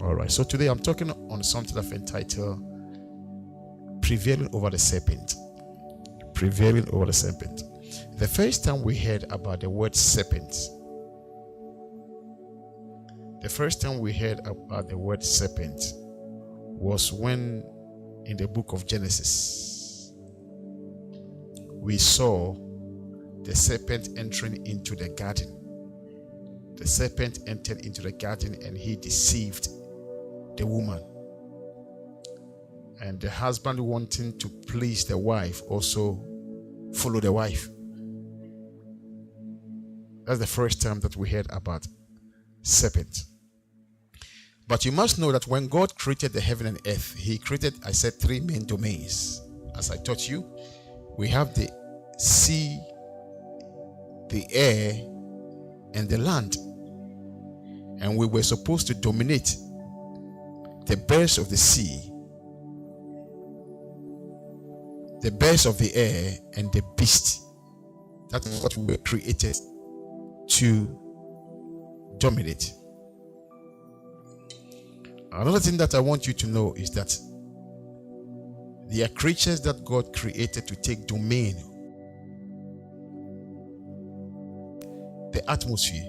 All right, so today I'm talking on something I've entitled Prevailing Over the Serpent. Prevailing Over the Serpent. The first time we heard about the word serpent, was when in the book of Genesis we saw the serpent entering into the garden. The serpent entered into the garden and he deceived the woman. And the husband, wanting to please the wife, also followed the wife. That's the first time that we heard about serpent. But you must know that when God created the heaven and earth, he created, I said, three main domains. As I taught you, we have the sea, the air, and the land. And we were supposed to dominate the birds of the sea, the birds of the air, and the beast. That's what we were created to dominate. Another thing that I want you to know is that there are creatures that God created to take domain. The atmosphere,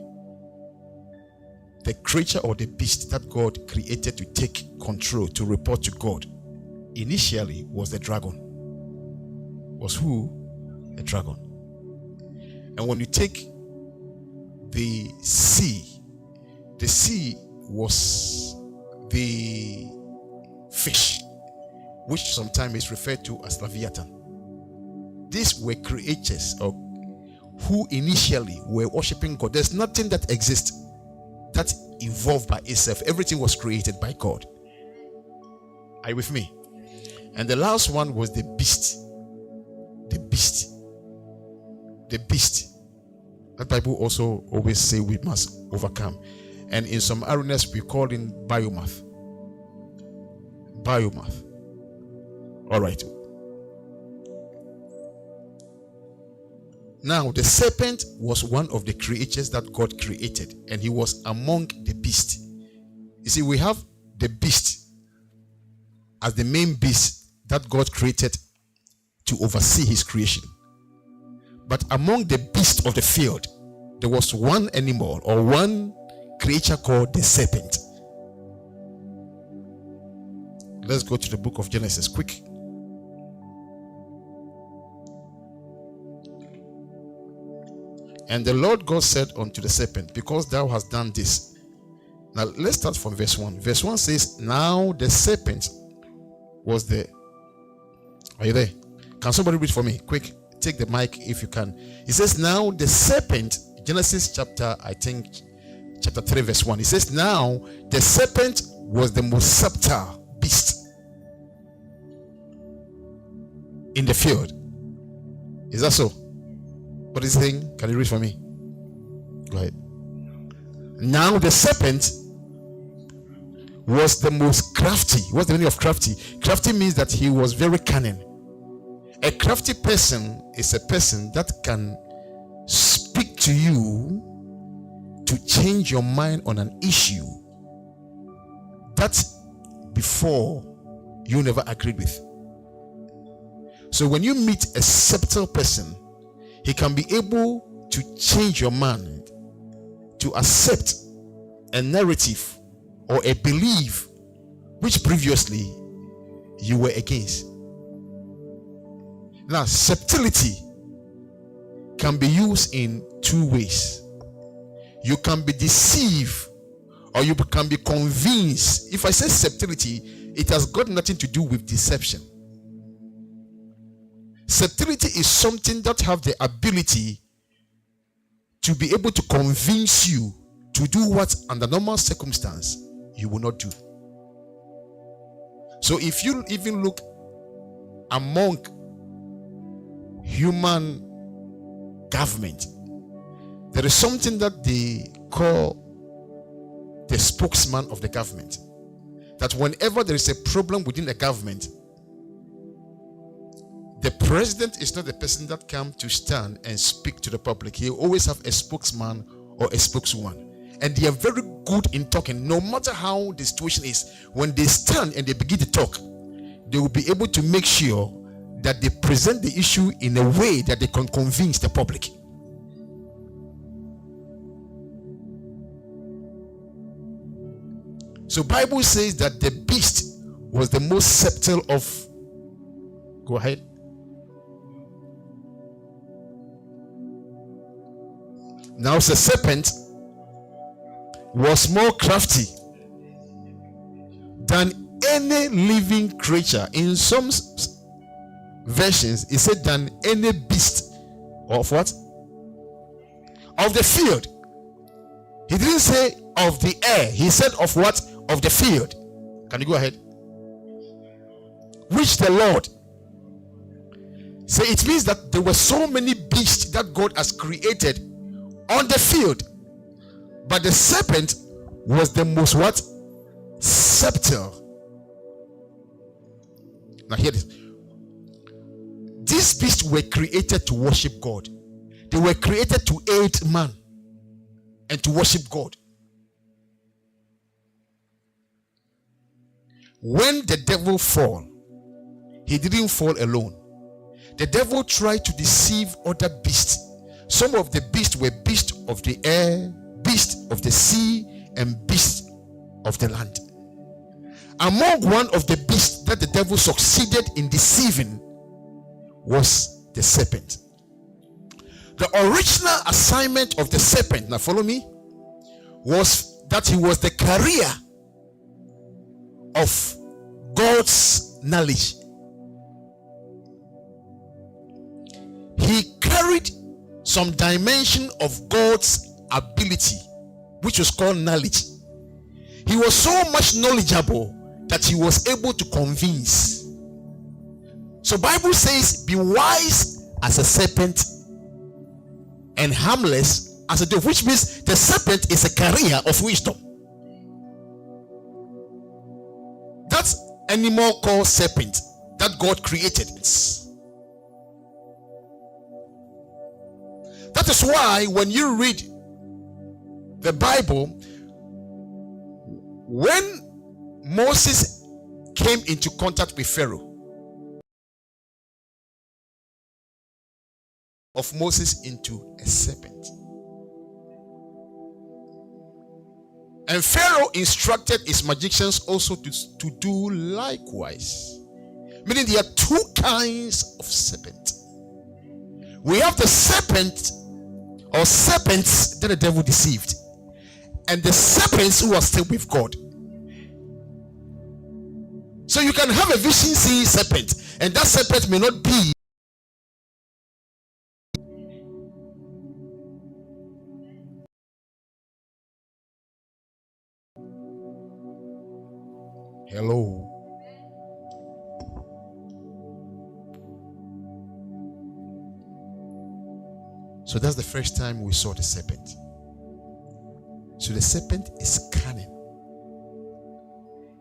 the creature or the beast that God created to take control, to report to God, initially was the dragon. Was who? The dragon. And when you take the sea was the fish, which sometimes is referred to as Leviathan. These were creatures who initially were worshiping God. There's nothing that exists that evolved by itself. Everything was created by God. Are you with me? And the last one was the beast. The beast. That Bible also always say we must overcome. And in some arenas we call it biomath. All right. Now the serpent was one of the creatures that God created, and he was among the beast. You see, we have the beast as the main beast that God created to oversee his creation. But among the beasts of the field, there was one animal or one creature called the serpent. Let's go to the book of Genesis, quick. And the Lord God said unto the serpent, because thou hast done this. Now let's start from verse 1. Verse 1 says, now the serpent was the... Are you there? Can somebody read for me? Quick, take the mic if you can. It says, now the serpent, Genesis chapter 3 verse 1. It says, now the serpent was the most subtle beast in the field. Is that so? What is the thing? Can you read for me? Go ahead. Now the serpent was the most crafty. What's the meaning of crafty? Crafty means that he was very cunning. A crafty person is a person that can speak to you to change your mind on an issue that before you never agreed with. So when you meet a subtle person, he can be able to change your mind to accept a narrative or a belief which previously you were against. Now, subtlety can be used in two ways. You can be deceived or you can be convinced. If I say subtlety, it has got nothing to do with deception. Subtlety is something that have the ability to be able to convince you to do what under normal circumstance you will not do. So if you even look among human government, there is something that they call the spokesman of the government. That whenever there is a problem within the government, the president is not the person that comes to stand and speak to the public. He always have a spokesman or a spokeswoman. And they are very good in talking. No matter how the situation is, when they stand and they begin to talk, they will be able to make sure that they present the issue in a way that they can convince the public. So Bible says that the beast was the most subtle of, go ahead. Now the serpent was more crafty than any living creature. In some versions it said than any beast of what? Of the field. He didn't say of the air, he said of what? Of the field. Can you go ahead? Which the Lord. So it means that there were so many beasts that God has created on the field, but the serpent was the most what? Subtle. Now hear this. These beasts were created to worship God. They were created to aid man and to worship God. When the devil fell, he didn't fall alone. The devil tried to deceive other beasts. Some of the beasts were beasts of the air, beasts of the sea, and beasts of the land. Among one of the beasts that the devil succeeded in deceiving was the serpent. The original assignment of the serpent, now follow me, was that he was the carrier of God's knowledge. He carried some dimension of God's ability, which was called knowledge. He was so much knowledgeable that he was able to convince. So Bible says, be wise as a serpent and harmless as a dove, which means the serpent is a carrier of wisdom. That animal called serpent that God created. That is why when you read the Bible, when Moses came into contact with Pharaoh, of Moses into a serpent, and Pharaoh instructed his magicians also to do likewise. Meaning there are two kinds of serpent. We have the serpent or serpents that the devil deceived, and the serpents who are still with God. So you can have a vision seeing serpent, and that serpent may not be hello. So that's the first time we saw the serpent. So the serpent is cunning.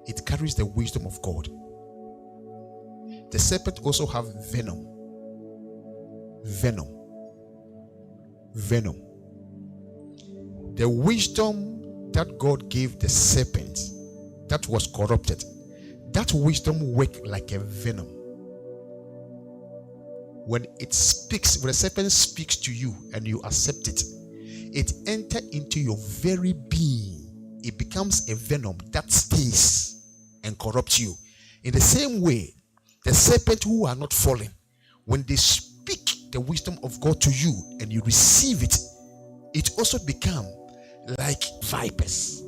It carries the wisdom of God. The serpent also have venom. The wisdom that God gave the serpent that was corrupted, that wisdom worked like a venom. When it speaks, when the serpent speaks to you and you accept it, it enters into your very being. It becomes a venom that stays and corrupts you. In the same way, the serpent who are not fallen, when they speak the wisdom of God to you and you receive it, it also becomes like vipers.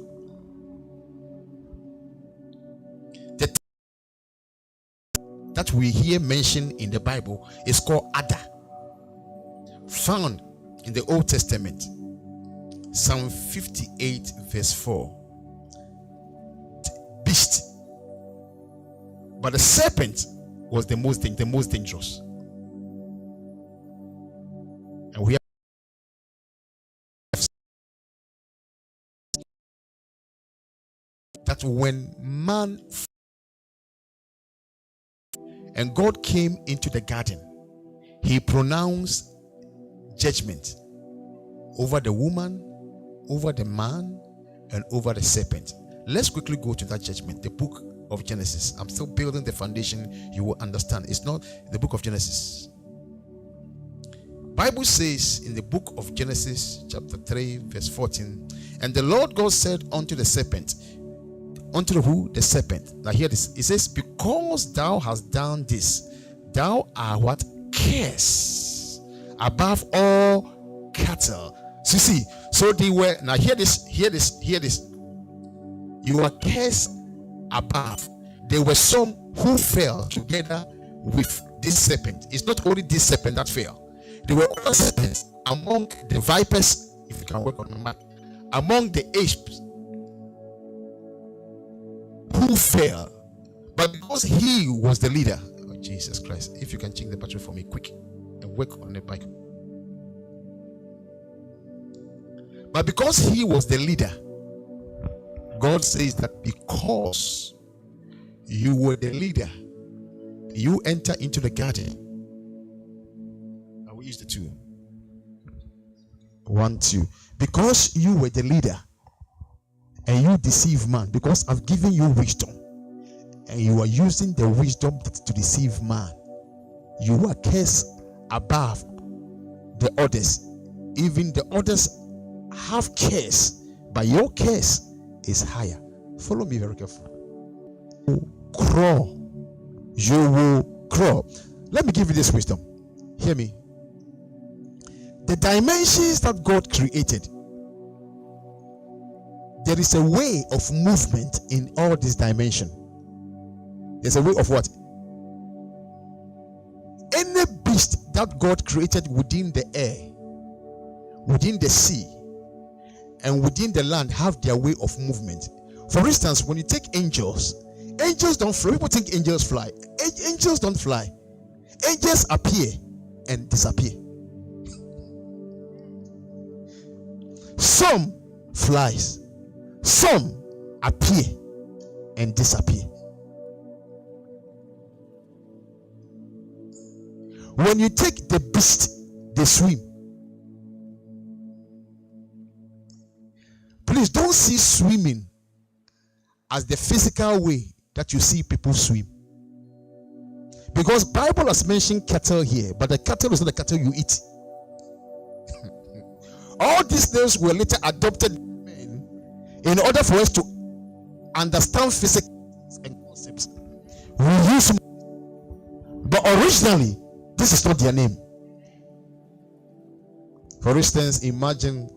That we hear mentioned in the Bible is called adder, found in the Old Testament, Psalm 58 verse 4. Beast, but the serpent was the most dangerous. And we have that when man and God came into the garden, he pronounced judgment over the woman, over the man, and over the serpent. Let's quickly go to that judgment, the book of Genesis. I'm still building the foundation. You will understand. It's not the book of Genesis. Bible says in the book of Genesis chapter 3 verse 14, and the Lord God said unto the serpent, unto the who? The serpent. Now hear this. It says, because thou hast done this, thou art what? Cursed above all cattle. So see, so they were, now hear this. You are cursed above. There were some who fell together with this serpent. It's not only this serpent that fell. There were other serpents among the vipers, if you can work on the map, among the apes who fell. But because he was the leader, oh Jesus Christ, if you can change the battery for me quick and work on the bike. But because he was the leader, God says that because you were the leader, you enter into the garden. I will use the 2. 1, 2. Because you were the leader and you deceive man, because I've given you wisdom and you are using the wisdom to deceive man, you are cursed above the others. Even the others have curse, but your curse is higher. Follow me very carefully. You will crawl. Let me give you this wisdom. Hear me. The dimensions that God created, there is a way of movement in all this dimension. There's a way of what? Any beast that God created within the air, within the sea, and within the land have their way of movement. For instance, when you take angels, angels don't fly. People think angels fly. Angels don't fly. Angels appear and disappear. Some flies, some appear and disappear. When you take the beast, they swim. Please don't see swimming as the physical way that you see people swim. Because Bible has mentioned cattle here, but the cattle is not the cattle you eat. All these names were later adopted in order for us to understand physics and concepts. We use, but originally, this is not their name. For instance, imagine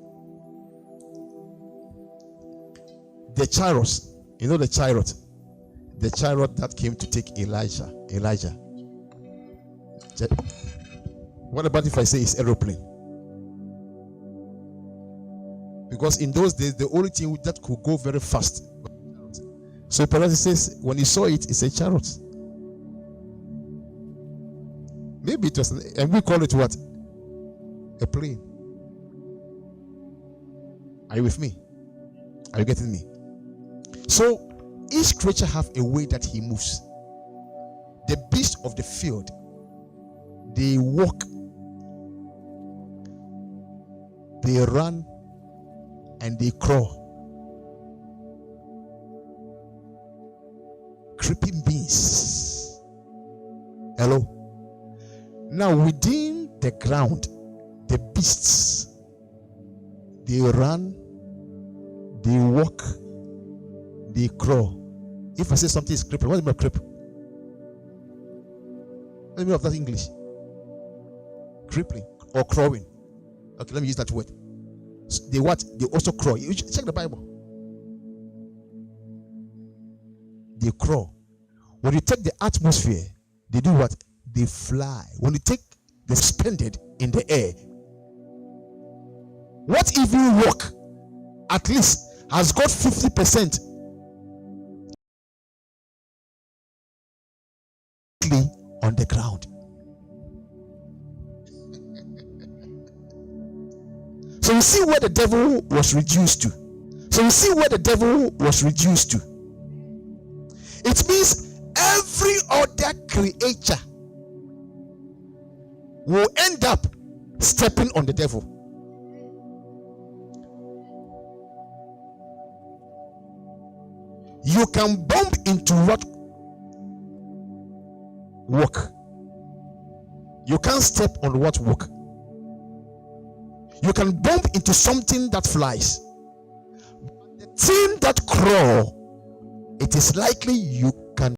the chariot. You know the chariot that came to take Elijah. What about if I say it's aeroplane? Because in those days, the only thing that could go very fast. So Paradise says, when he saw it, it's a chariot. Maybe it was, and we call it what? A plane. Are you with me? Are you getting me? So each creature have a way that he moves. The beasts of the field, they walk, they run, and they crawl. Creeping beings. Hello. Now within the ground, the beasts, they run, they walk, they crawl. If I say something is creeping, what is my creep? What do you mean of that English? Creeping or crawling. Okay, let me use that word. So they what? They also crawl. You check the Bible. They crawl. When you take the atmosphere, they do what? They fly. When you take the suspended in the air, what even walk at least has got 50% on the ground. So you see where the devil was reduced to. It means every other creature will end up stepping on the devil. You can bump into what walk. You can't step on what walk. You can bump into something that flies. The thing that crawl, it is likely you